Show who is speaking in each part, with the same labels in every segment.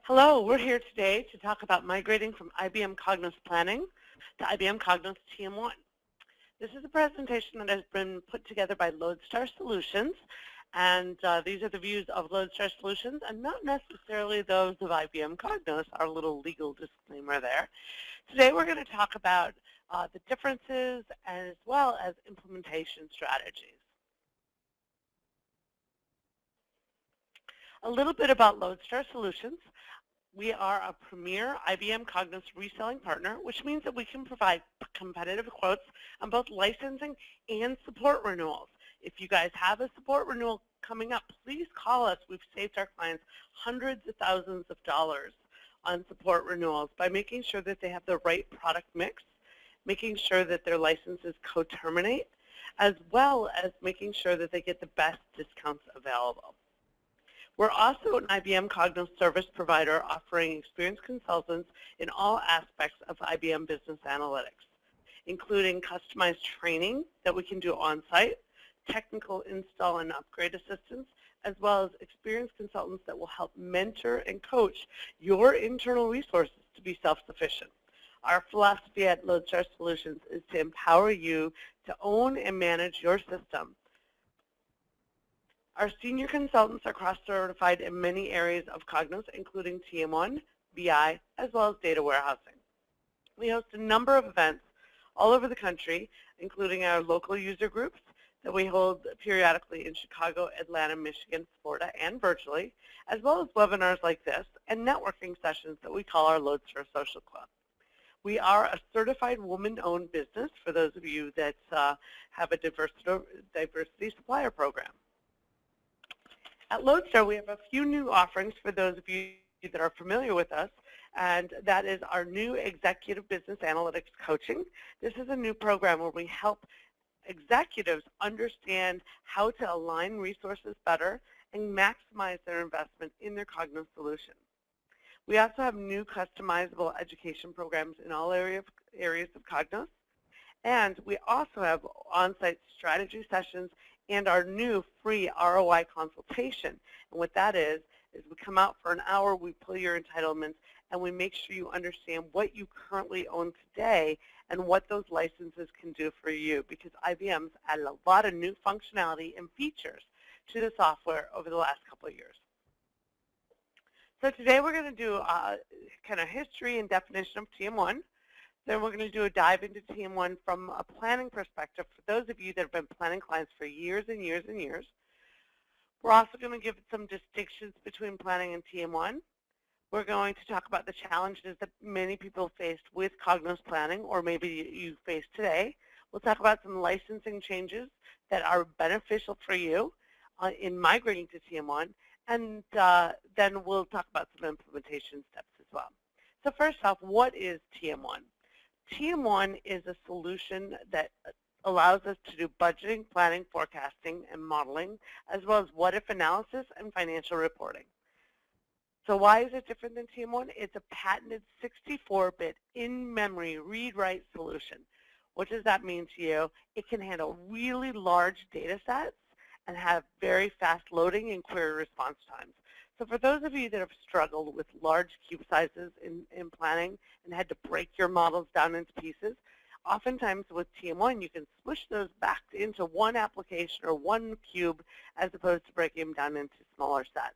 Speaker 1: Hello, we're here today to talk about migrating from IBM Cognos Planning to IBM Cognos TM1. This is a presentation that has been put together by Lodestar Solutions, and these are the views of Lodestar Solutions and not necessarily those of IBM Cognos, our little legal disclaimer there. Today we're going to talk about the differences as well as implementation strategies. A little bit about Lodestar Solutions. We are a premier IBM Cognos reselling partner, which means that we can provide competitive quotes on both licensing and support renewals. If you guys have a support renewal coming up, please call us. We've saved our clients hundreds of thousands of dollars on support renewals by making sure that they have the right product mix, making sure that their licenses co-terminate, as well as making sure that they get the best discounts available. We're also an IBM Cognos service provider offering experienced consultants in all aspects of IBM business analytics, including customized training that we can do on-site, technical install and upgrade assistance, as well as experienced consultants that will help mentor and coach your internal resources to be self-sufficient. Our philosophy at Lodestar Solutions is to empower you to own and manage your system. Our senior consultants are cross-certified in many areas of Cognos, including TM1, BI, as well as data warehousing. We host a number of events all over the country, including our local user groups that we hold periodically in Chicago, Atlanta, Michigan, Florida, and virtually, as well as webinars like this and networking sessions that we call our Lodestar Social Club. We are a certified woman-owned business for those of you that have a diversity supplier program. At Lodestar, we have a few new offerings for those of you that are familiar with us, and that is our new Executive Business Analytics Coaching. This is a new program where we help executives understand how to align resources better and maximize their investment in their Cognos solution. We also have new customizable education programs in all areas of Cognos, and we also have on-site strategy sessions and our new free ROI consultation. And what that is we come out for an hour, we pull your entitlements, and we make sure you understand what you currently own today and what those licenses can do for you, because IBM's added a lot of new functionality and features to the software over the last couple of years. So today we're going to do a kind of history and definition of TM1. Then we're going to do a dive into TM1 from a planning perspective for those of you that have been planning clients for years and years and years. We're also going to give some distinctions between planning and TM1. We're going to talk about the challenges that many people faced with Cognos planning, or maybe you face today. We'll talk about some licensing changes that are beneficial for you in migrating to TM1, and then we'll talk about some implementation steps as well. So first off, what is TM1? TM1 is a solution that allows us to do budgeting, planning, forecasting, and modeling, as well as what-if analysis and financial reporting. So why is it different than TM1? It's a patented 64-bit in-memory read-write solution. What does that mean to you? It can handle really large data sets and have very fast loading and query response times. So for those of you that have struggled with large cube sizes in planning and had to break your models down into pieces, oftentimes with TM1 you can smush those back into one application or one cube as opposed to breaking them down into smaller sets.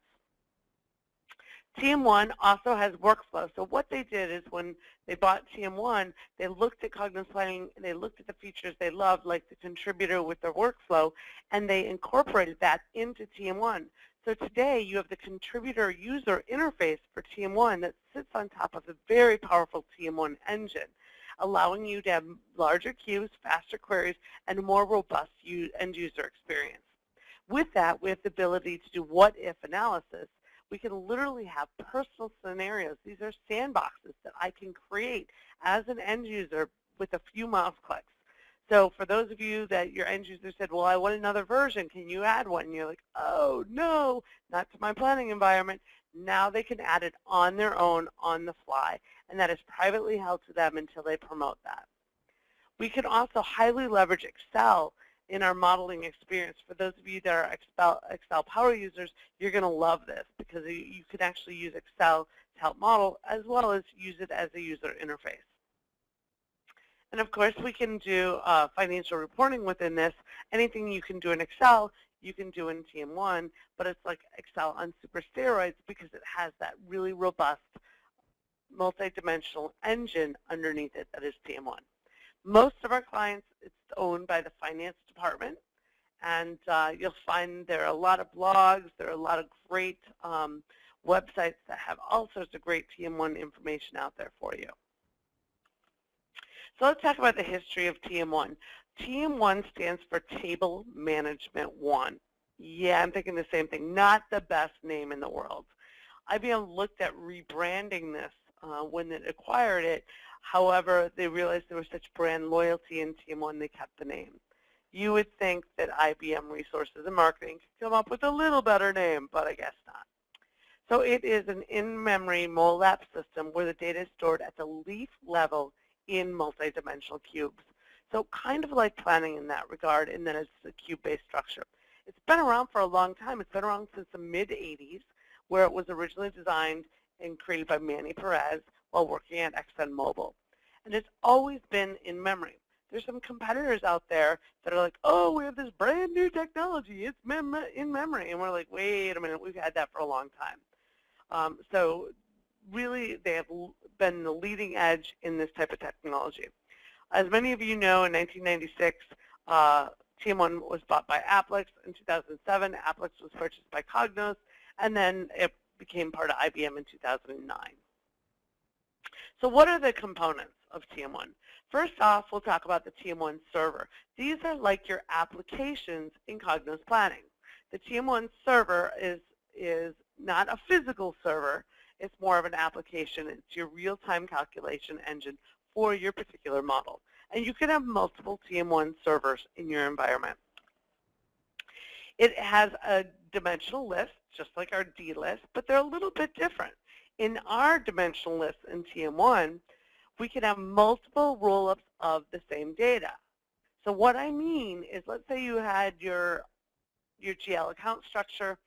Speaker 1: TM1 also has workflow. So what they did is when they bought TM1, they looked at Cognos Planning and they looked at the features they loved, like the contributor with their workflow, and they incorporated that into TM1. So today you have the contributor user interface for TM1 that sits on top of a very powerful TM1 engine, allowing you to have larger queues, faster queries, and a more robust end user experience. With that, we have the ability to do what-if analysis. We can literally have personal scenarios. These are sandboxes that I can create as an end user with a few mouse clicks. So for those of you that your end user said, well, I want another version, can you add one? And you're like, oh, no, not to my planning environment. Now they can add it on their own on the fly, and that is privately held to them until they promote that. We can also highly leverage Excel in our modeling experience. For those of you that are Excel power users, you're going to love this because you can actually use Excel to help model as well as use it as a user interface. And of course, we can do financial reporting within this. Anything you can do in Excel, you can do in TM1, but it's like Excel on super steroids because it has that really robust multi-dimensional engine underneath it that is TM1. Most of our clients, it's owned by the finance department, and you'll find there are a lot of blogs, there are a lot of great websites that have all sorts of great TM1 information out there for you. So let's talk about the history of TM1. TM1 stands for Table Management 1. Yeah, I'm thinking the same thing. Not the best name in the world. IBM looked at rebranding this when it acquired it. However, they realized there was such brand loyalty in TM1, they kept the name. You would think that IBM Resources and Marketing could come up with a little better name, but I guess not. So it is an in-memory MOLAP system where the data is stored at the leaf level in multidimensional cubes. So kind of like planning in that regard, and then it's a cube-based structure. It's been around for a long time. It's been around since the mid-'80s, where it was originally designed and created by Manny Perez while working at ExxonMobil. And it's always been in memory. There's some competitors out there that are like, oh, we have this brand new technology. It's in memory. And we're like, wait a minute, we've had that for a long time. So really, they have been the leading edge in this type of technology. As many of you know, in 1996, TM1 was bought by Applix. In 2007, Applix was purchased by Cognos, and then it became part of IBM in 2009. So what are the components of TM1? First off, we'll talk about the TM1 server. These are like your applications in Cognos Planning. The TM1 server is not a physical server. It's more of an application. It's your real-time calculation engine for your particular model. And you can have multiple TM1 servers in your environment. It has a dimensional list, just like our D list, but they're a little bit different. In our dimensional list in TM1, we can have multiple roll-ups of the same data. So what I mean is, let's say you had your GL account structure,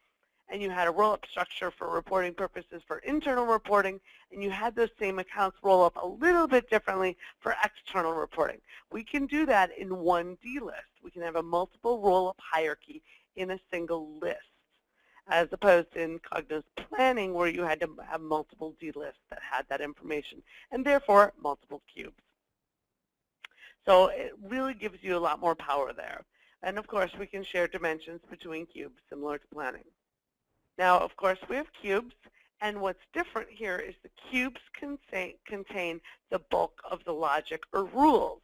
Speaker 1: and you had a roll-up structure for reporting purposes for internal reporting, and you had those same accounts roll up a little bit differently for external reporting. We can do that in one D list. We can have a multiple roll-up hierarchy in a single list, as opposed to in Cognos Planning where you had to have multiple D lists that had that information, and therefore multiple cubes. So it really gives you a lot more power there. And of course, we can share dimensions between cubes, similar to planning. Now, of course, we have cubes, and what's different here is the cubes contain the bulk of the logic or rules,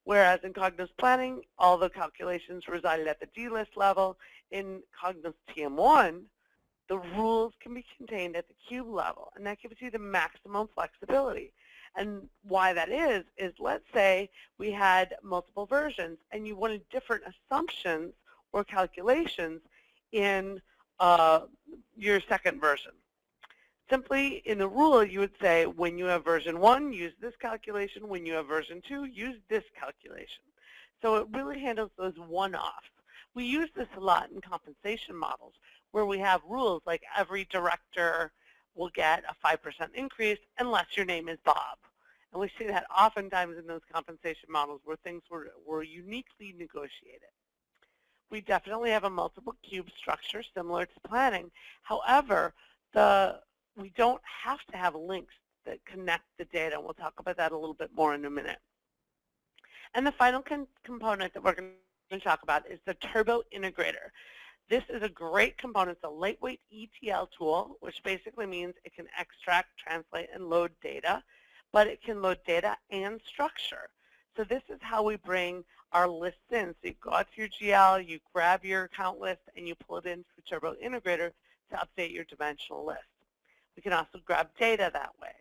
Speaker 1: whereas in Cognos Planning, all the calculations resided at the D list level. In Cognos TM1, the rules can be contained at the cube level, and that gives you the maximum flexibility. And why that is let's say we had multiple versions, and you wanted different assumptions or calculations in your second version. Simply in the rule, you would say, when you have version 1, use this calculation. When you have version 2, use this calculation. So it really handles those one-offs. We use this a lot in compensation models, where we have rules like every director will get a 5% increase unless your name is Bob. And we see that oftentimes in those compensation models where things were uniquely negotiated. We definitely have a multiple cube structure similar to planning. However, we don't have to have links that connect the data. We'll talk about that a little bit more in a minute. And the final component that we're going to talk about is the Turbo Integrator. This is a great component. It's a lightweight ETL tool, which basically means it can extract, translate, and load data, but it can load data and structure. So this is how we bring our lists in. So you go out to your GL, you grab your account list, and you pull it into Turbo Integrator to update your dimensional list. We can also grab data that way.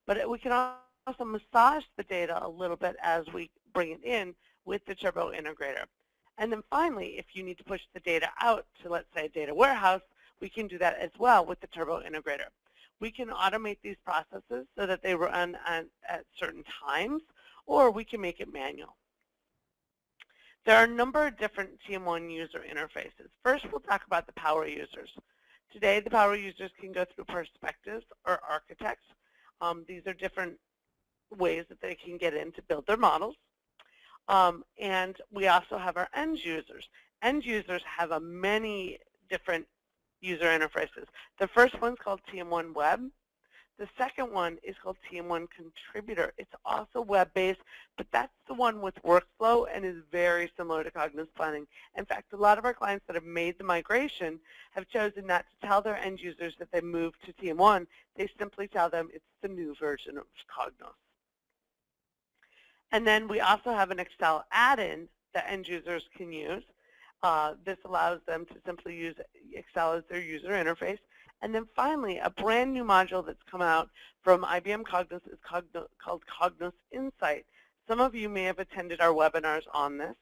Speaker 1: But we can also massage the data a little bit as we bring it in with the Turbo Integrator. And then finally, if you need to push the data out to, let's say, a data warehouse, we can do that as well with the Turbo Integrator. We can automate these processes so that they run at certain times, or we can make it manual. There are a number of different TM1 user interfaces. First, we'll talk about the power users. Today, the power users can go through perspectives or architects. These are different ways that they can get in to build their models. And we also have our end users. End users have many different user interfaces. The first one's called TM1 Web. The second one is called TM1 Contributor. It's also web-based, but that's the one with workflow and is very similar to Cognos Planning. In fact, a lot of our clients that have made the migration have chosen not to tell their end users that they moved to TM1. They simply tell them it's the new version of Cognos. And then we also have an Excel add-in that end users can use. This allows them to simply use Excel as their user interface. And then finally, a brand new module that's come out from IBM Cognos is called Cognos Insight. Some of you may have attended our webinars on this.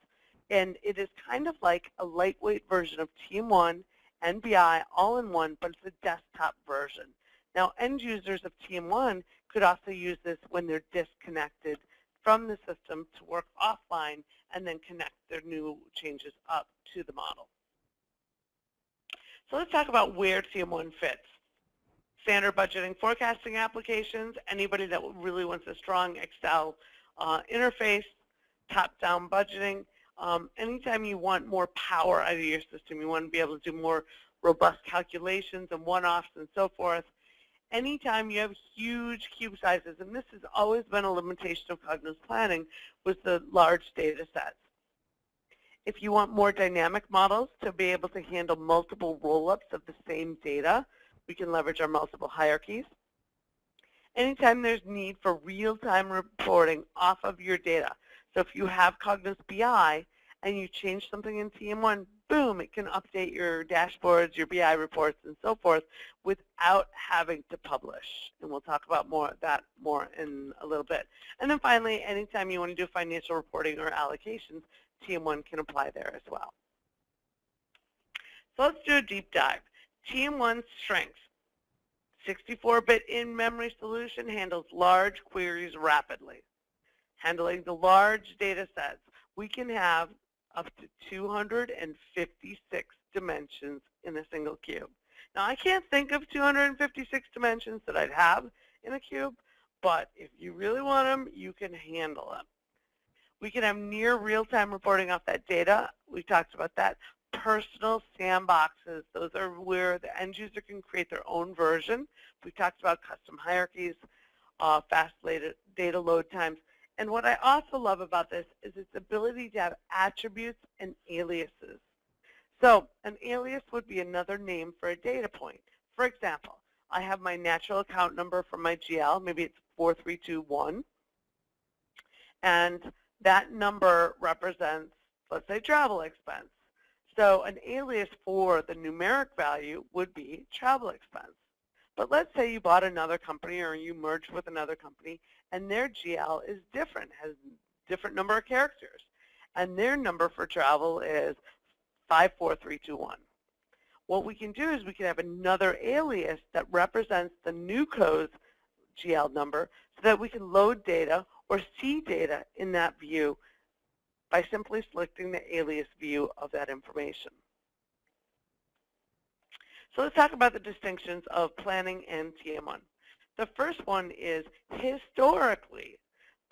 Speaker 1: And it is kind of like a lightweight version of TM1 and BI all in one, but it's a desktop version. Now, end users of TM1 could also use this when they're disconnected from the system to work offline and then connect their new changes up to the model. So let's talk about where TM1 fits. Standard budgeting forecasting applications, anybody that really wants a strong Excel interface, top-down budgeting. Anytime you want more power out of your system, you want to be able to do more robust calculations and one-offs and so forth. Anytime you have huge cube sizes, and this has always been a limitation of Cognos Planning, was the large data sets. If you want more dynamic models to be able to handle multiple roll-ups of the same data, we can leverage our multiple hierarchies. Anytime there's need for real-time reporting off of your data. So if you have Cognos BI and you change something in TM1, boom, it can update your dashboards, your BI reports, and so forth without having to publish. And we'll talk about that more in a little bit. And then finally, anytime you want to do financial reporting or allocations, TM1 can apply there as well. So let's do a deep dive. TM1's strengths. 64-bit in-memory solution handles large queries rapidly. Handling the large data sets, we can have up to 256 dimensions in a single cube. Now, I can't think of 256 dimensions that I'd have in a cube, but if you really want them, you can handle them. We can have near real-time reporting off that data. We talked about that. Personal sandboxes. Those are where the end user can create their own version. We talked about custom hierarchies, fast data load times. And what I also love about this is its ability to have attributes and aliases. So an alias would be another name for a data point. For example, I have my natural account number for my GL. Maybe it's 4321. And that number represents, let's say, travel expense. So an alias for the numeric value would be travel expense. But let's say you bought another company or you merged with another company and their GL is different, has a different number of characters. And their number for travel is 54321. What we can do is we can have another alias that represents the new code's GL number so that we can load data or see data in that view by simply selecting the alias view of that information. So let's talk about the distinctions of planning and TM1. The first one is historically,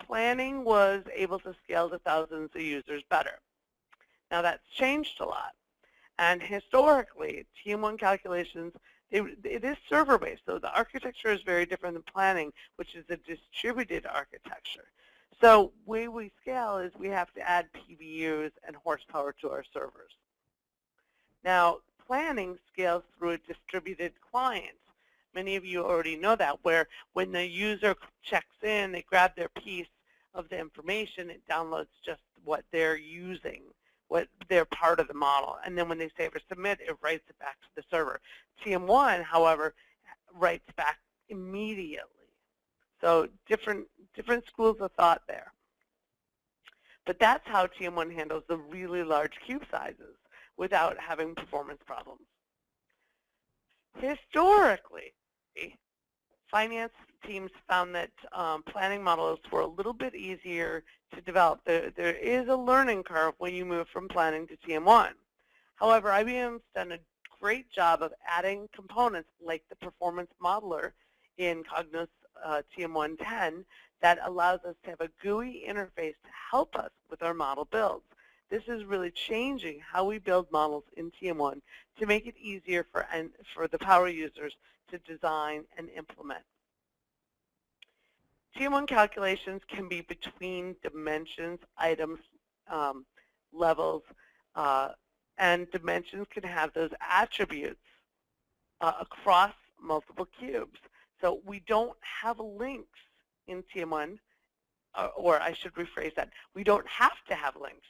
Speaker 1: planning was able to scale to thousands of users better. Now that's changed a lot. And historically, TM1 calculations, it is server-based. So the architecture is very different than planning, which is a distributed architecture. So the way we scale is we have to add PBUs and horsepower to our servers. Now, planning scales through a distributed client. Many of you already know that, where when the user checks in, they grab their piece of the information, it downloads just what they're using, what they're part of the model. And then when they save or submit, it writes it back to the server. TM1, however, writes back immediately. So different schools of thought there. But that's how TM1 handles the really large cube sizes without having performance problems. Historically, finance teams found that planning models were a little bit easier to develop. There is a learning curve when you move from planning to TM1. However, IBM's done a great job of adding components like the performance modeler in Cognos TM1 10 that allows us to have a GUI interface to help us with our model builds. This is really changing how we build models in TM1 to make it easier for the power users to design and implement. TM1 calculations can be between dimensions, items, levels, and dimensions can have those attributes across multiple cubes. So we don't have links in TM1, or I should rephrase that. We don't have to have links.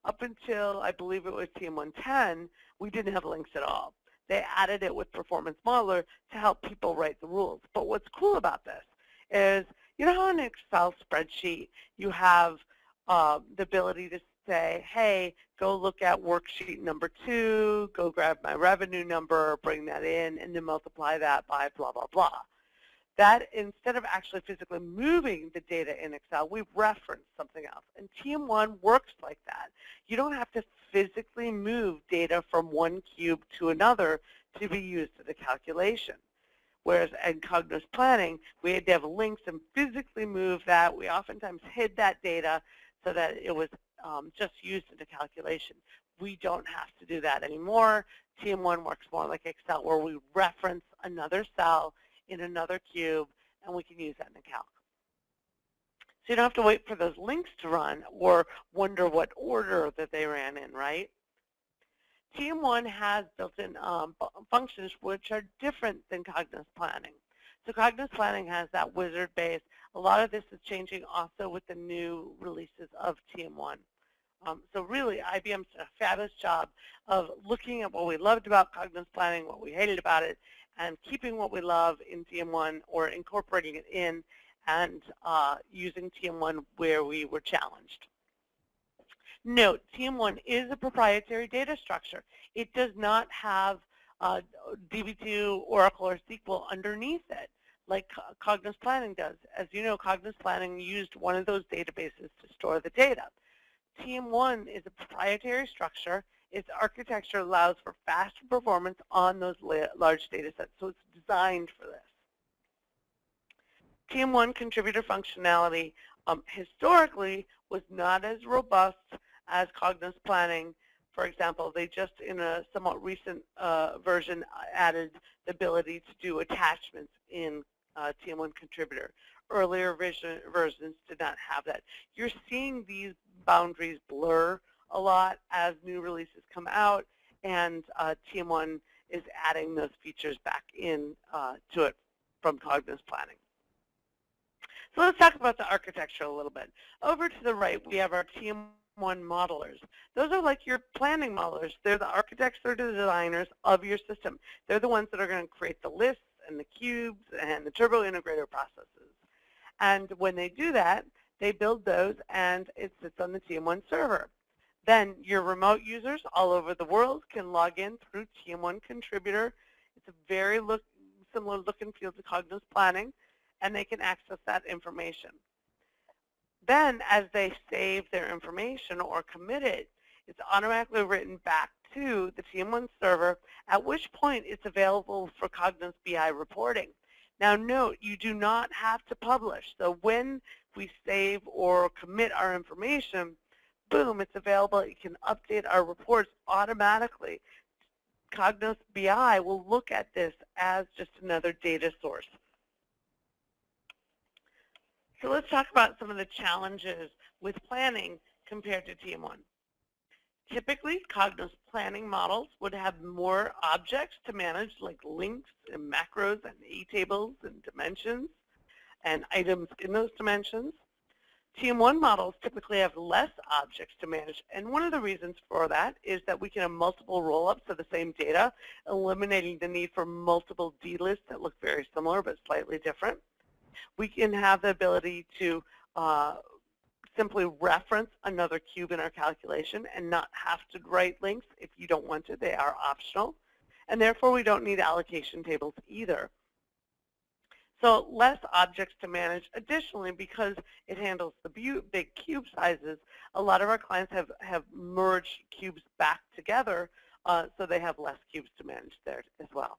Speaker 1: Up until, I believe it was TM1 10, we didn't have links at all. They added it with Performance Modeler to help people write the rules. But what's cool about this is, you know how in an Excel spreadsheet you have the ability to say, hey, go look at worksheet number 2, go grab my revenue number, bring that in, and then multiply that by blah, blah, blah. That instead of actually physically moving the data in Excel, we've referenced something else. And TM1 works like that. You don't have to physically move data from one cube to another to be used in the calculation. Whereas in Cognos Planning, we had to have links and physically move that. We oftentimes hid that data so that it was just used in the calculation. We don't have to do that anymore. TM1 works more like Excel, where we reference another cell in another cube, and we can use that in the calc. So you don't have to wait for those links to run or wonder what order that they ran in, right? TM1 has built-in functions which are different than Cognos Planning. So Cognos Planning has that wizard base. A lot of this is changing also with the new releases of TM1. So really, IBM's done a fabulous job of looking at what we loved about Cognos Planning, what we hated about it, and keeping what we love in TM1 or incorporating it in and using TM1 where we were challenged. Note, TM1 is a proprietary data structure. It does not have DB2, Oracle, or SQL underneath it like Cognos Planning does. As you know, Cognos Planning used one of those databases to store the data. TM1 is a proprietary structure. Its architecture allows for faster performance on those large data sets, so it's designed for this. TM1 contributor functionality historically was not as robust as Cognos Planning. For example, they just in a somewhat recent version added the ability to do attachments in TM1 Contributor. Earlier versions did not have that. You're seeing these boundaries blur a lot as new releases come out, and TM1 is adding those features back in to it from Cognos Planning. So let's talk about the architecture a little bit. Over to the right, we have our TM1 modelers. Those are like your planning modelers. They're the architects or designers of your system. They're the ones that are going to create the lists and the cubes and the turbo integrator processes. And when they do that, they build those, and it sits on the TM1 server. Then your remote users all over the world can log in through TM1 Contributor. It's a very similar look and feel to Cognos Planning, and they can access that information. Then, as they save their information or commit it, it's automatically written back to the TM1 server, at which point it's available for Cognos BI reporting. Now note, you do not have to publish. So when we save or commit our information, boom, it's available. It can update our reports automatically. Cognos BI will look at this as just another data source. So let's talk about some of the challenges with planning compared to TM1. Typically, Cognos Planning models would have more objects to manage, like links and macros and e-tables and dimensions and items in those dimensions. TM1 models typically have less objects to manage, and one of the reasons for that is that we can have multiple roll-ups of the same data, eliminating the need for multiple D-lists that look very similar but slightly different. We can have the ability to simply reference another cube in our calculation and not have to write links if you don't want to. They are optional, and therefore we don't need allocation tables either. So less objects to manage. Additionally, because it handles the big cube sizes, a lot of our clients have merged cubes back together, so they have less cubes to manage there as well.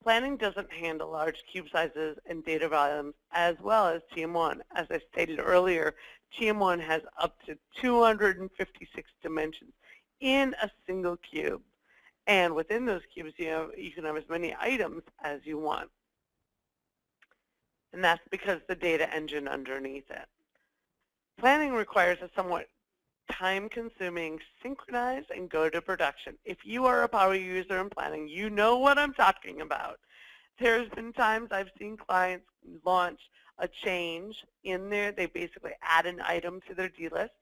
Speaker 1: Planning doesn't handle large cube sizes and data volumes as well as TM1. As I stated earlier, TM1 has up to 256 dimensions in a single cube. And within those cubes, you can have as many items as you want. And that's because the data engine underneath it. Planning requires a somewhat time-consuming synchronize and go to production. If you are a power user in planning, you know what I'm talking about. There's been times I've seen clients launch a change in there. They basically add an item to their D list.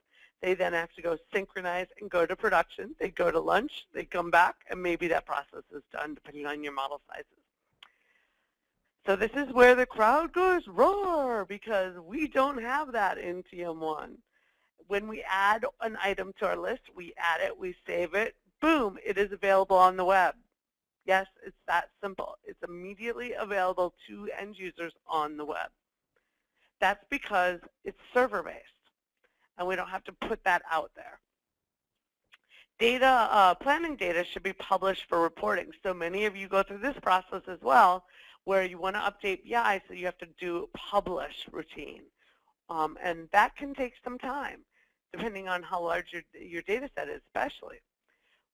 Speaker 1: They then have to go synchronize and go to production. They go to lunch, they come back, and maybe that process is done depending on your model sizes. So this is where the crowd goes roar, because we don't have that in TM1. When we add an item to our list, we add it, we save it, boom, it is available on the web. Yes, it's that simple. It's immediately available to end users on the web. That's because it's server-based, and we don't have to put that out there. Planning data should be published for reporting. So many of you go through this process as well, where you want to update BI, so you have to do publish routine. And that can take some time, depending on how large your data set is, especially.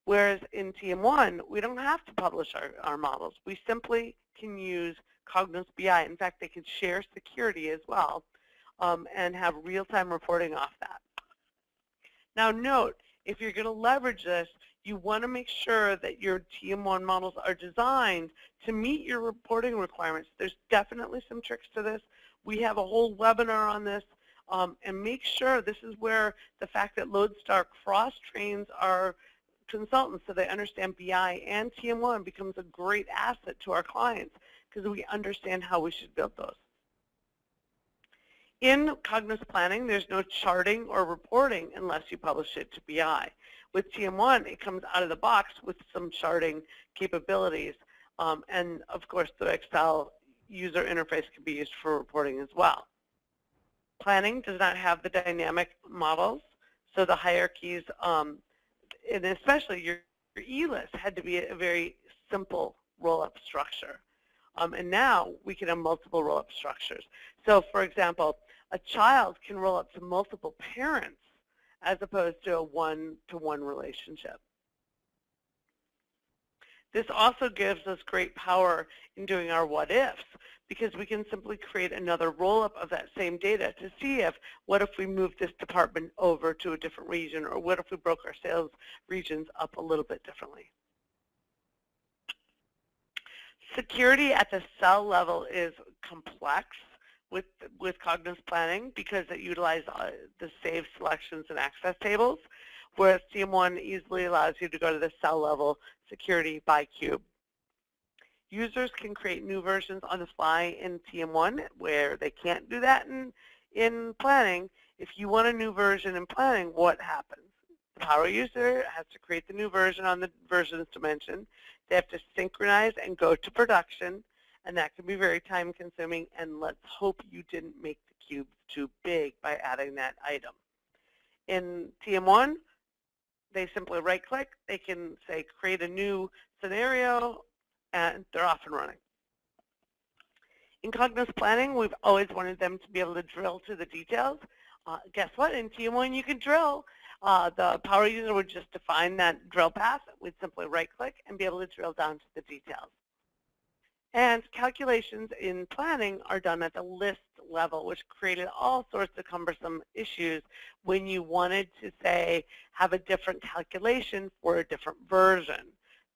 Speaker 1: Whereas in TM1, we don't have to publish our models. We simply can use Cognos BI. In fact, they can share security as well, and have real-time reporting off that. Now note, if you're going to leverage this, you want to make sure that your TM1 models are designed to meet your reporting requirements. There's definitely some tricks to this. We have a whole webinar on this, and make sure this is where the fact that Lodestar cross-trains our consultants so they understand BI and TM1 becomes a great asset to our clients, because we understand how we should build those. In Cognos Planning, there's no charting or reporting unless you publish it to BI. With TM1, it comes out of the box with some charting capabilities, and of course the Excel user interface can be used for reporting as well. Planning does not have the dynamic models, so the hierarchies, and especially your E-list had to be a very simple roll-up structure. And now we can have multiple roll-up structures. So for example, a child can roll up to multiple parents as opposed to a one-to-one relationship. This also gives us great power in doing our what-ifs, because we can simply create another roll-up of that same data to see what if we move this department over to a different region, or what if we broke our sales regions up a little bit differently. Security at the cell level is complex with Cognos Planning, because it utilizes the save selections and access tables, whereas TM1 easily allows you to go to the cell level security by cube. Users can create new versions on the fly in TM1, where they can't do that in Planning. If you want a new version in Planning, what happens? The power user has to create the new version on the versions dimension. They have to synchronize and go to production, and that can be very time consuming, and let's hope you didn't make the cubes too big by adding that item. In TM1, they simply right click, they can say create a new scenario, and they're off and running. In Cognos Planning, we've always wanted them to be able to drill to the details. Guess what? In TM1 you can drill. The power user would just define that drill path. We'd simply right click and be able to drill down to the details. And calculations in planning are done at the list level, which created all sorts of cumbersome issues when you wanted to, say, have a different calculation for a different version.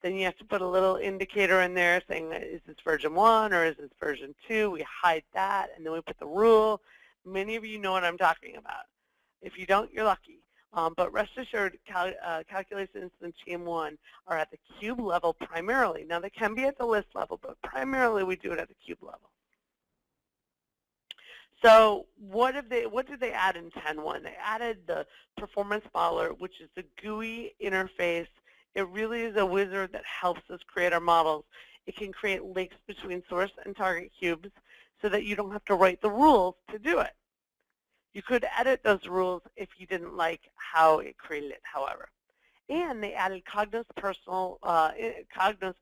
Speaker 1: Then you have to put a little indicator in there saying, is this version 1 or is this version 2? We hide that, and then we put the rule. Many of you know what I'm talking about. If you don't, you're lucky. But rest assured, calculations in TM1 are at the cube level primarily. Now, they can be at the list level, but primarily we do it at the cube level. So what did they add in 10.1? They added the performance modeler, which is the GUI interface. It really is a wizard that helps us create our models. It can create links between source and target cubes so that you don't have to write the rules to do it. You could edit those rules if you didn't like how it created it, however. And they added Cognos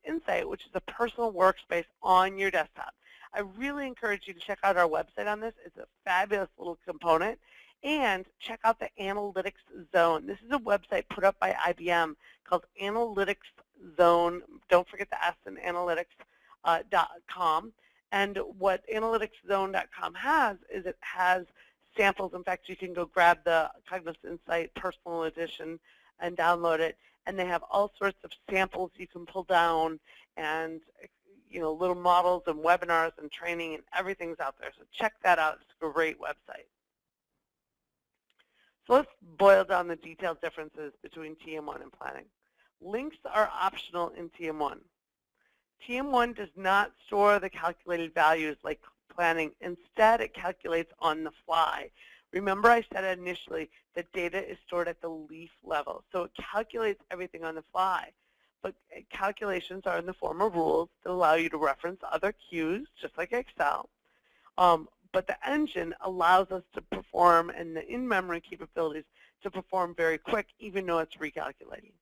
Speaker 1: Insight, which is a personal workspace on your desktop. I really encourage you to check out our website on this. It's a fabulous little component. And check out the Analytics Zone. This is a website put up by IBM called Analytics Zone. Don't forget the S in analytics.com. And what analyticszone.com has is it has samples. In fact, you can go grab the Cognos Insight Personal Edition and download it. And they have all sorts of samples you can pull down, and little models and webinars and training, and everything's out there. So check that out. It's a great website. So let's boil down the detailed differences between TM1 and planning. Links are optional in TM1. TM1 does not store the calculated values like planning. Instead, it calculates on the fly. Remember I said initially that data is stored at the leaf level, so it calculates everything on the fly. But calculations are in the form of rules that allow you to reference other cues, just like Excel. But the engine allows us to perform, and the in-memory capabilities to perform very quick, even though it's recalculating.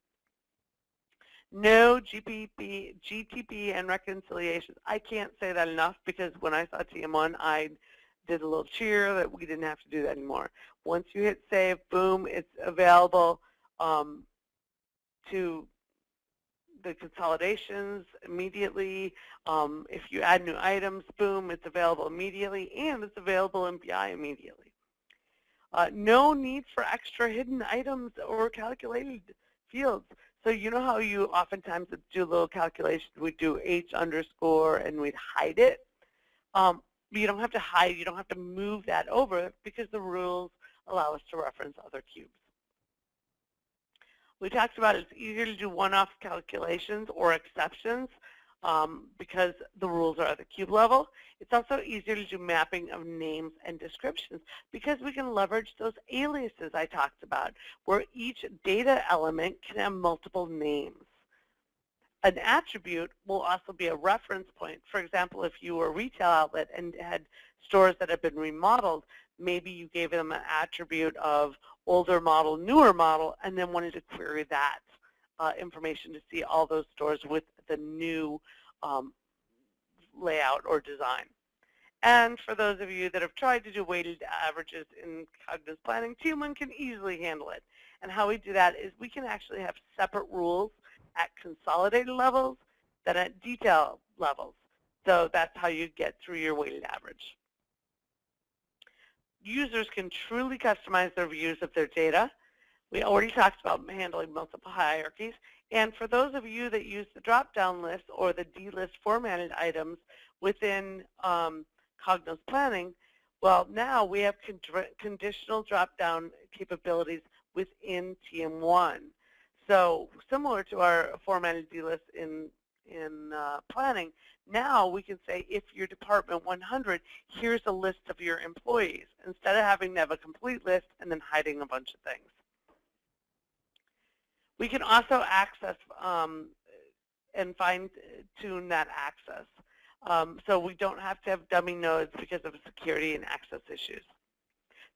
Speaker 1: No GTP and reconciliations. I can't say that enough, because when I saw TM1, I did a little cheer that we didn't have to do that anymore. Once you hit save, boom, it's available to the consolidations immediately. If you add new items, boom, it's available immediately, and it's available in BI immediately. No need for extra hidden items or calculated fields. So you know how you oftentimes do a little calculation, we'd do H underscore and we'd hide it? You don't have to hide, you don't have to move that over, because the rules allow us to reference other cubes. We talked about it's easier to do one-off calculations or exceptions because the rules are at the cube level. It's also easier to do mapping of names and descriptions because we can leverage those aliases I talked about, where each data element can have multiple names. An attribute will also be a reference point. For example, if you were a retail outlet and had stores that have been remodeled, maybe you gave them an attribute of older model, newer model, and then wanted to query that information to see all those stores with the new layout or design. And for those of you that have tried to do weighted averages in Cognos Planning, TM1 can easily handle it. And how we do that is we can actually have separate rules at consolidated levels than at detail levels. So that's how you get through your weighted average. Users can truly customize their views of their data. We already talked about handling multiple hierarchies. And for those of you that use the drop-down list or the D-list formatted items within Cognos Planning, well, now we have conditional drop-down capabilities within TM1. So similar to our formatted D-list in planning, now we can say, if your department 100, here's a list of your employees, instead of having to have a complete list and then hiding a bunch of things. We can also access and fine-tune that access. So we don't have to have dummy nodes because of security and access issues.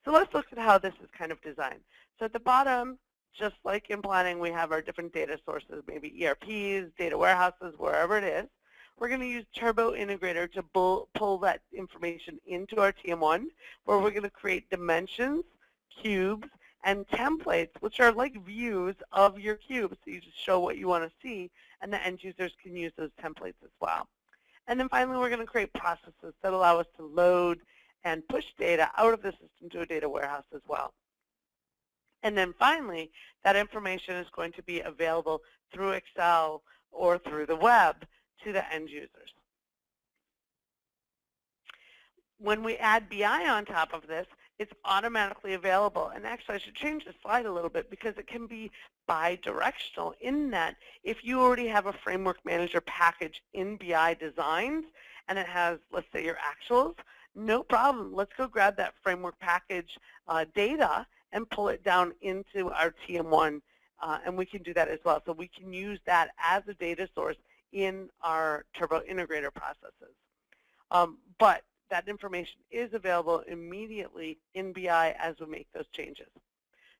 Speaker 1: So let's look at how this is kind of designed. So at the bottom, just like in planning, we have our different data sources, maybe ERPs, data warehouses, wherever it is. We're going to use Turbo Integrator to pull that information into our TM1, where we're going to create dimensions, cubes, and templates, which are like views of your cubes. So you just show what you want to see, and the end users can use those templates as well. And then finally, we're going to create processes that allow us to load and push data out of the system to a data warehouse as well. And then finally, that information is going to be available through Excel or through the web to the end users. When we add BI on top of this, it's automatically available. And actually, I should change the slide a little bit because it can be bi-directional in that if you already have a framework manager package in BI designed and it has, let's say, your actuals, no problem. Let's go grab that framework package data and pull it down into our TM1, and we can do that as well. So we can use that as a data source in our Turbo Integrator processes. But that information is available immediately in BI as we make those changes.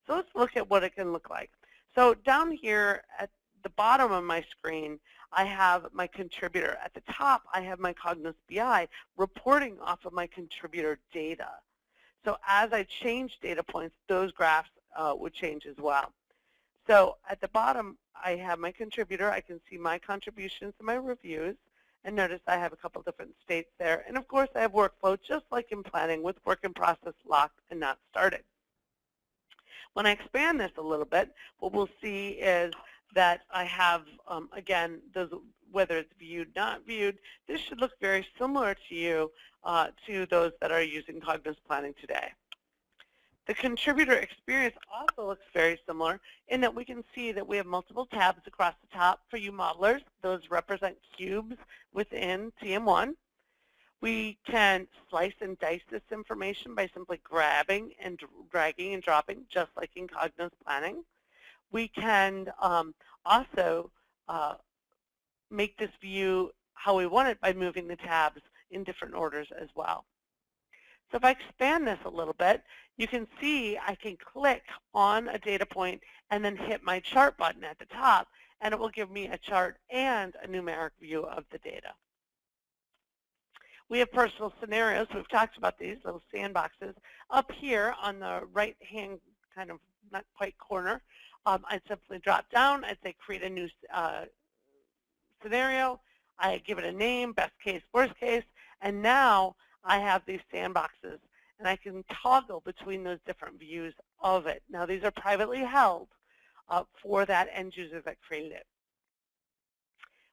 Speaker 1: So let's look at what it can look like. So down here at the bottom of my screen, I have my contributor. At the top, I have my Cognos BI reporting off of my contributor data. So as I change data points, those graphs would change as well. So at the bottom, I have my contributor. I can see my contributions and my reviews. And notice I have a couple different states there. And of course, I have workflow, just like in planning, with work in process locked and not started. When I expand this a little bit, what we'll see is that I have, again, those, whether it's viewed, not viewed, this should look very similar to you, to those that are using Cognos Planning today. The contributor experience also looks very similar in that we can see that we have multiple tabs across the top for you modelers. Those represent cubes within TM1. We can slice and dice this information by simply grabbing and dragging and dropping, just like in Cognos Planning. We can also make this view how we want it by moving the tabs in different orders as well. So if I expand this a little bit, you can see I can click on a data point and then hit my chart button at the top, and it will give me a chart and a numeric view of the data. We have personal scenarios. We've talked about these little sandboxes. Up here on the right-hand kind of not quite corner, I'd simply drop down. I'd say create a new scenario. I give it a name, best case, worst case, and now I have these sandboxes, and I can toggle between those different views of it. Now, these are privately held for that end user that created it.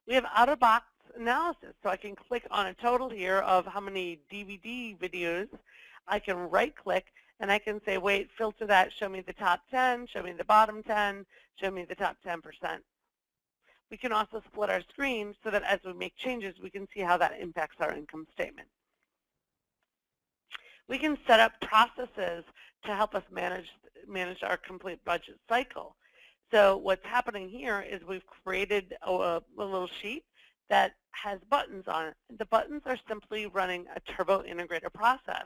Speaker 1: We have out-of-box analysis, so I can click on a total here of how many DVD videos. I can right-click, and I can say, wait, filter that, show me the top 10, show me the bottom 10, show me the top 10%. We can also split our screen so that as we make changes, we can see how that impacts our income statement. We can set up processes to help us manage our complete budget cycle. So what's happening here is we've created a little sheet that has buttons on it. The buttons are simply running a Turbo Integrator process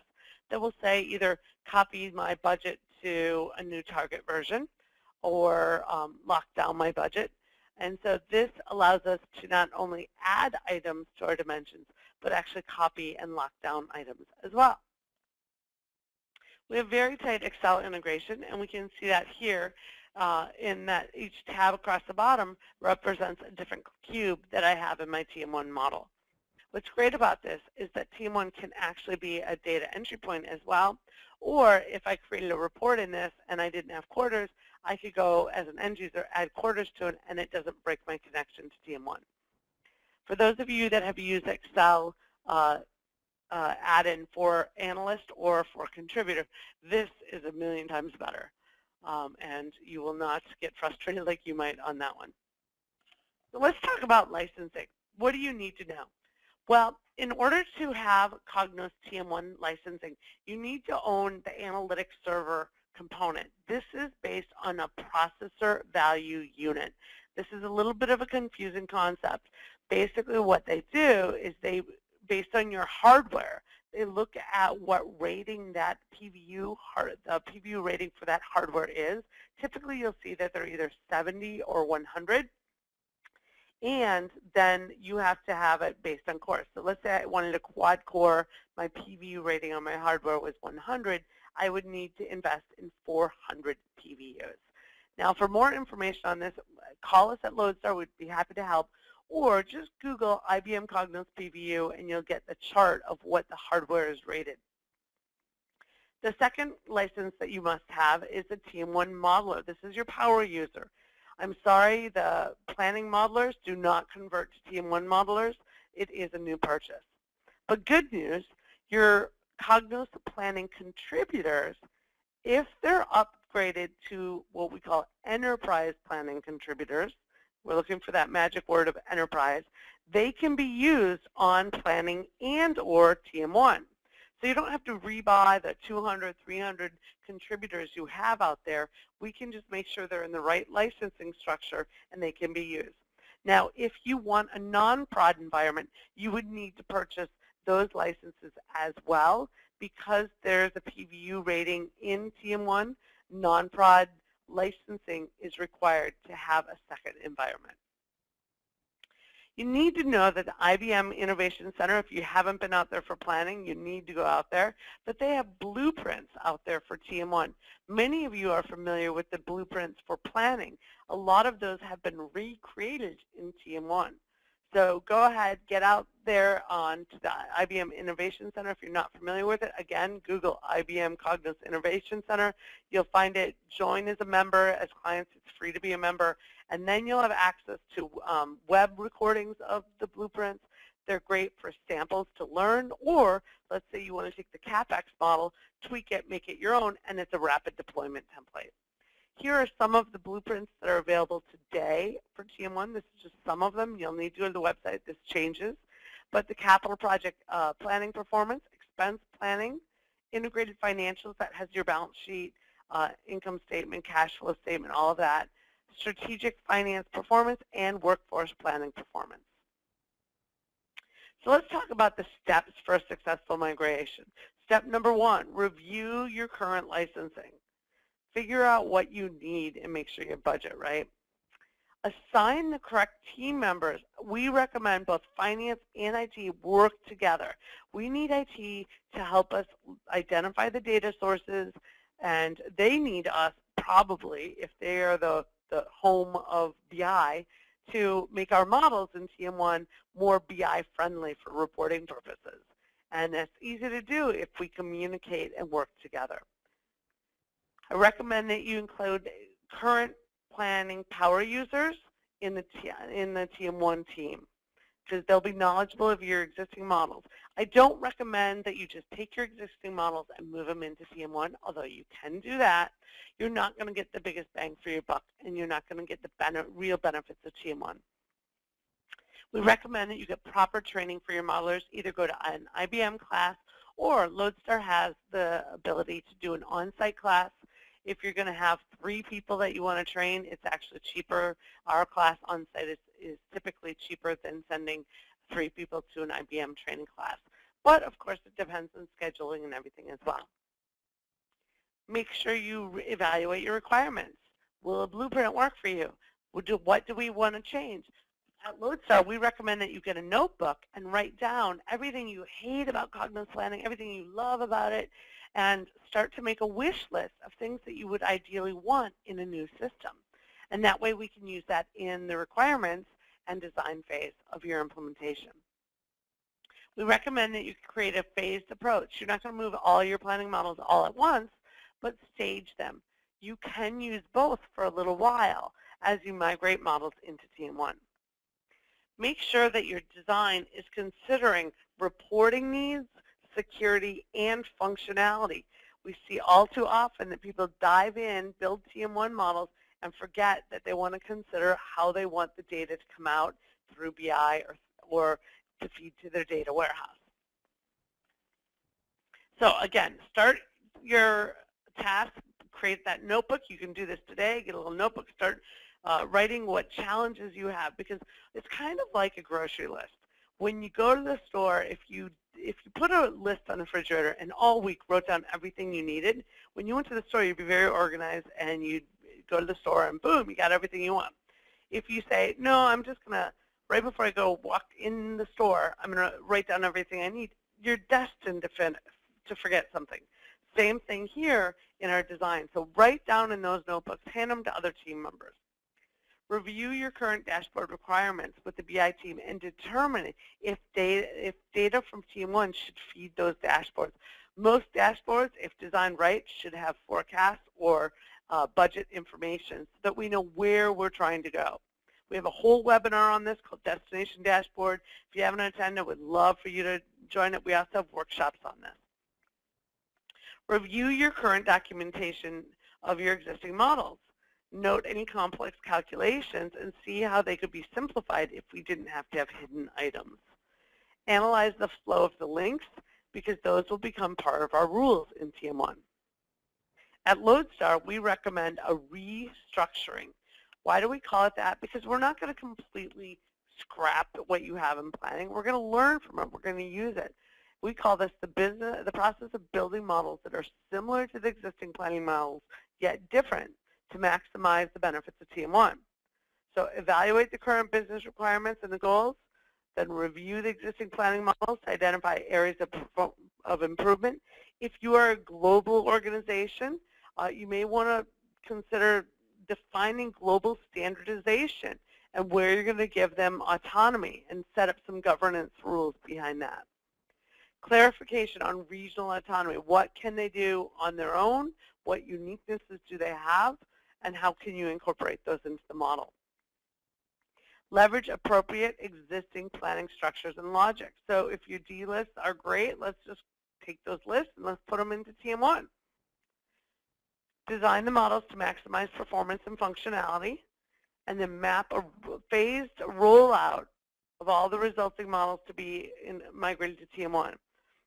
Speaker 1: that will say either copy my budget to a new target version or lock down my budget. And so this allows us to not only add items to our dimensions, but actually copy and lock down items as well. We have very tight Excel integration, and we can see that here in that each tab across the bottom represents a different cube that I have in my TM1 model. What's great about this is that TM1 can actually be a data entry point as well, or if I created a report in this and I didn't have quarters, I could go as an end user, add quarters to it, and it doesn't break my connection to TM1. For those of you that have used Excel add-in for analyst or for contributor, this is a million times better, and you will not get frustrated like you might on that one. So let's talk about licensing. What do you need to know? Well, in order to have Cognos TM1 licensing, you need to own the analytics server component. This is based on a processor value unit. This is a little bit of a confusing concept. Basically what they do is they, based on your hardware, they look at what rating that PVU, the PVU rating for that hardware is. Typically you'll see that they're either 70 or 100. And then you have to have it based on core. So let's say I wanted a quad core, my PVU rating on my hardware was 100, I would need to invest in 400 PVUs. Now for more information on this, call us at Lodestar, we'd be happy to help, or just Google IBM Cognos PVU and you'll get the chart of what the hardware is rated. The second license that you must have is the TM1 modeler. This is your power user. I'm sorry, the planning modelers do not convert to TM1 modelers. It is a new purchase. But good news, your Cognos planning contributors, if they're upgraded to what we call enterprise planning contributors, we're looking for that magic word of enterprise, they can be used on planning and or TM1. So you don't have to rebuy the 200, 300 contributors you have out there. We can just make sure they're in the right licensing structure and they can be used. Now, if you want a non-prod environment, you would need to purchase those licenses as well. Because there's a PVU rating in TM1, non-prod licensing is required to have a second environment. You need to know that the IBM Innovation Center, if you haven't been out there for planning, you need to go out there, but they have blueprints out there for TM1. Many of you are familiar with the blueprints for planning. A lot of those have been recreated in TM1. So go ahead, get out there onto the IBM Innovation Center if you're not familiar with it. Again, Google IBM Cognos Innovation Center. You'll find it. Join as a member. As clients, it's free to be a member. And then you'll have access to web recordings of the blueprints. They're great for samples to learn, or let's say you want to take the CapEx model, tweak it, make it your own, and it's a rapid deployment template. Here are some of the blueprints that are available today for TM1. This is just some of them. You'll need to go to the website. This changes. But the capital project planning performance, expense planning, integrated financials, that has your balance sheet, income statement, cash flow statement, all of that, strategic finance performance, and workforce planning performance. So let's talk about the steps for a successful migration. Step number 1, review your current licensing. Figure out what you need and make sure you budget right. Assign the correct team members. We recommend both finance and IT work together. We need IT to help us identify the data sources, and they need us probably, if they are the home of BI, to make our models in TM1 more BI friendly for reporting purposes. And that's easy to do if we communicate and work together. I recommend that you include current planning power users in the TM1 team, because they'll be knowledgeable of your existing models. I don't recommend that you just take your existing models and move them into TM1, although you can do that. You're not going to get the biggest bang for your buck, and you're not going to get the real benefits of TM1. We recommend that you get proper training for your modelers. Either go to an IBM class, or Lodestar has the ability to do an on-site class. If you're going to have 3 people that you want to train, it's actually cheaper. Our class on-site is typically cheaper than sending 3 people to an IBM training class. But, of course, it depends on scheduling and everything as well. Make sure you evaluate your requirements. Will a blueprint work for you? What do we want to change? At Lodestar, we recommend that you get a notebook and write down everything you hate about Cognos Planning, everything you love about it, and start to make a wish list of things that you would ideally want in a new system. And that way we can use that in the requirements and design phase of your implementation. We recommend that you create a phased approach. You're not going to move all your planning models all at once, but stage them. You can use both for a little while as you migrate models into TM1. Make sure that your design is considering reporting needs, security, and functionality. We see all too often that people dive in, build TM1 models, and forget that they want to consider how they want the data to come out through BI or to feed to their data warehouse. So again, start your task, create that notebook. You can do this today. Get a little notebook, start writing what challenges you have, because it's kind of like a grocery list. When you go to the store, if you put a list on the refrigerator and all week wrote down everything you needed, when you went to the store, you'd be very organized, and you'd go to the store and boom, you got everything you want. If you say, no, I'm just going to, right before I go walk in the store, I'm going to write down everything I need, you're destined to forget something. Same thing here in our design. So write down in those notebooks, hand them to other team members. Review your current dashboard requirements with the BI team and determine if data from TM1 should feed those dashboards. Most dashboards, if designed right, should have forecasts or budget information so that we know where we're trying to go. We have a whole webinar on this called Destination Dashboard. If you haven't attended, we'd love for you to join it. We also have workshops on this. Review your current documentation of your existing models. Note any complex calculations and see how they could be simplified if we didn't have to have hidden items. Analyze the flow of the links, because those will become part of our rules in TM1. At Lodestar, we recommend a restructuring, Why do we call it that? Because we're not going to completely scrap what you have in planning. We're going to learn from it. We're going to use it. We call this the process of building models that are similar to the existing planning models, yet different to maximize the benefits of TM1. So evaluate the current business requirements and the goals, then review the existing planning models to identify areas of improvement. If you are a global organization, you may want to consider defining global standardization and where you're going to give them autonomy and set up some governance rules behind that. Clarification on regional autonomy. What can they do on their own? What uniquenesses do they have? And how can you incorporate those into the model? Leverage appropriate existing planning structures and logic. So if your D lists are great, let's just take those lists and let's put them into TM1. Design the models to maximize performance and functionality, and then map a phased rollout of all the resulting models to be migrated to TM1.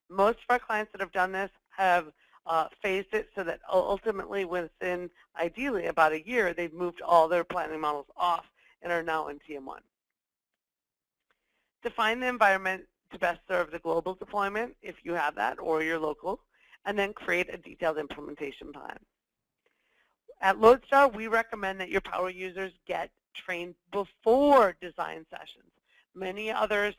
Speaker 1: Most of our clients that have done this have phased it so that ultimately within, ideally, about a year, they've moved all their planning models off and are now in TM1. Define the environment to best serve the global deployment, if you have that, or your local, and then create a detailed implementation plan. At Lodestar, we recommend that your power users get trained before design sessions. Many others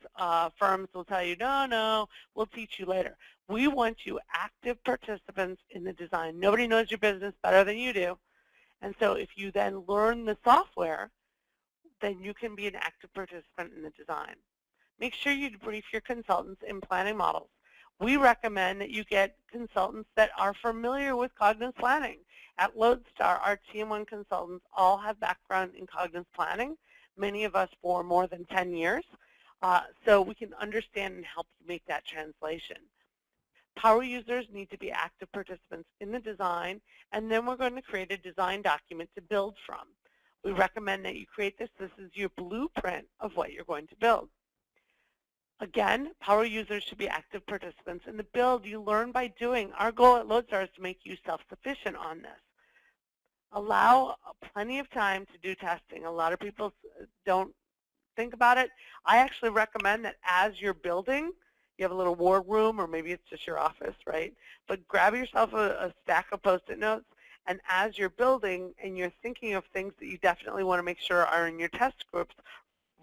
Speaker 1: firms will tell you, no, we'll teach you later. We want you active participants in the design. Nobody knows your business better than you do. And so if you then learn the software, then you can be an active participant in the design. Make sure you brief your consultants in planning models. We recommend that you get consultants that are familiar with Cognos Planning. At Lodestar, our TM1 consultants all have background in Cognos Planning, many of us for more than 10 years, so we can understand and help you make that translation. Power users need to be active participants in the design, and then we're going to create a design document to build from. We recommend that you create this. This is your blueprint of what you're going to build. Again, power users should be active participants in the build. You learn by doing. Our goal at Lodestar is to make you self-sufficient on this. Allow plenty of time to do testing. A lot of people don't think about it. I actually recommend that as you're building, you have a little war room, or maybe it's just your office, right? But grab yourself a stack of Post-it notes, and as you're building and you're thinking of things that you definitely want to make sure are in your test groups,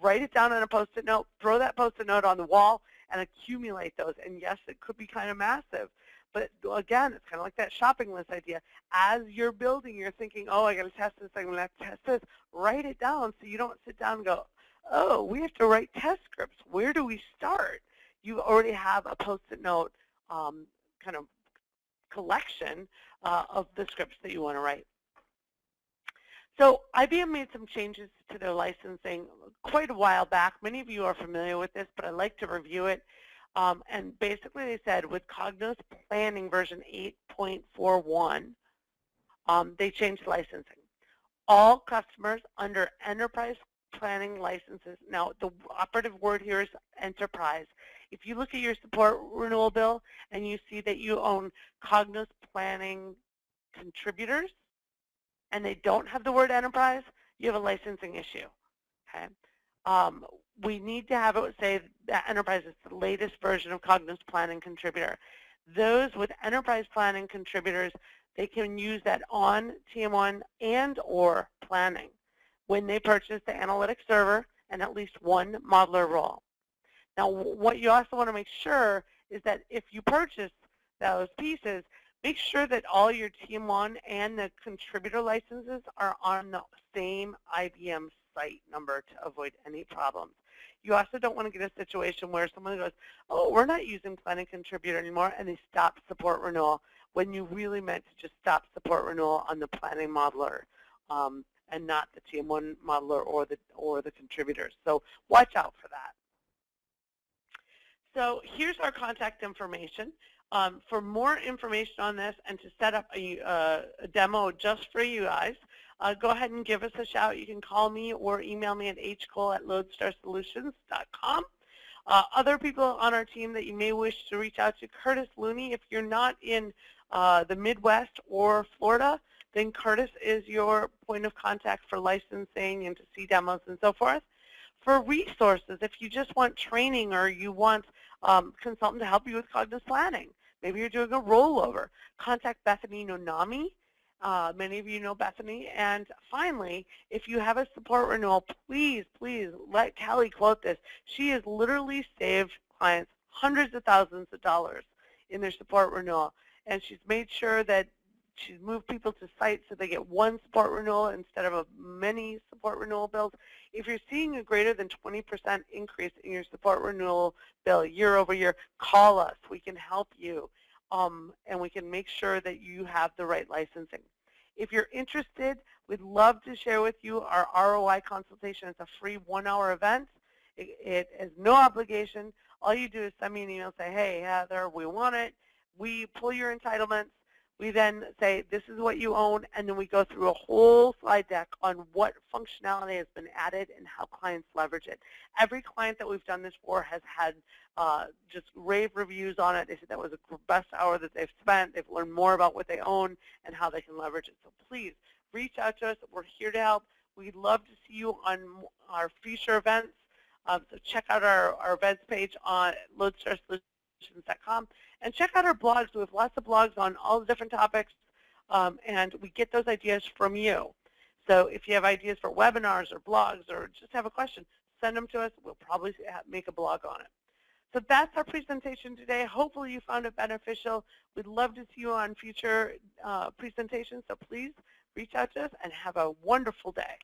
Speaker 1: write it down on a Post-it note, throw that Post-it note on the wall, and accumulate those. And yes, it could be kind of massive. But again, it's kind of like that shopping list idea. As you're building, you're thinking, oh, I got to test this, I'm going to have to test this. Write it down so you don't sit down and go, oh, we have to write test scripts. Where do we start? You already have a Post-it note kind of collection of the scripts that you want to write. So IBM made some changes to their licensing quite a while back. Many of you are familiar with this, but I'd like to review it. And basically they said with Cognos Planning version 8.41, they changed licensing. All customers under enterprise planning licenses, now the operative word here is enterprise. If you look at your support renewal bill and you see that you own Cognos Planning contributors, and they don't have the word enterprise, you have a licensing issue. Okay? We need to have it say that enterprise is the latest version of Cognos Planning Contributor. Those with enterprise planning contributors, they can use that on TM1 and or planning when they purchase the analytics server and at least one modeler role. Now, what you also want to make sure is that if you purchase those pieces, make sure that all your TM1 and the contributor licenses are on the same IBM site number to avoid any problems. You also don't want to get a situation where someone goes, oh, we're not using Planning Contributor anymore, and they stop support renewal when you really meant to just stop support renewal on the Planning Modeler and not the TM1 Modeler or the contributors. So watch out for that. So here's our contact information. For more information on this and to set up a demo just for you guys, go ahead and give us a shout. You can call me or email me at hcole@lodestarsolutions.com. Other people on our team that you may wish to reach out to, Curtis Looney, if you're not in the Midwest or Florida, then Curtis is your point of contact for licensing and to see demos and so forth. For resources, if you just want training or you want a consultant to help you with Cognos Planning, maybe you're doing a rollover, contact Bethany Nonami. Many of you know Bethany. And finally, if you have a support renewal, please, please let Kelly quote this. She has literally saved clients hundreds of thousands of dollars in their support renewal. And she's made sure that she's moved people to sites so they get one support renewal instead of many support renewal bills. If you're seeing a greater than 20% increase in your support renewal bill year over year, call us. We can help you, and we can make sure that you have the right licensing. If you're interested, we'd love to share with you our ROI consultation. It's a free 1-hour event. It is no obligation. All you do is send me an email, say, hey, Heather, we want it. We pull your entitlements. We then say, this is what you own, and then we go through a whole slide deck on what functionality has been added and how clients leverage it. Every client that we've done this for has had just rave reviews on it. They said that was the best hour that they've spent. They've learned more about what they own and how they can leverage it. So please, reach out to us. We're here to help. We'd love to see you on our future events. So check out our events page on LodestarSolutions.com. And check out our blogs. We have lots of blogs on all the different topics, and we get those ideas from you. So if you have ideas for webinars or blogs or just have a question, send them to us. We'll probably make a blog on it. So that's our presentation today. Hopefully you found it beneficial. We'd love to see you on future presentations, so please reach out to us and have a wonderful day.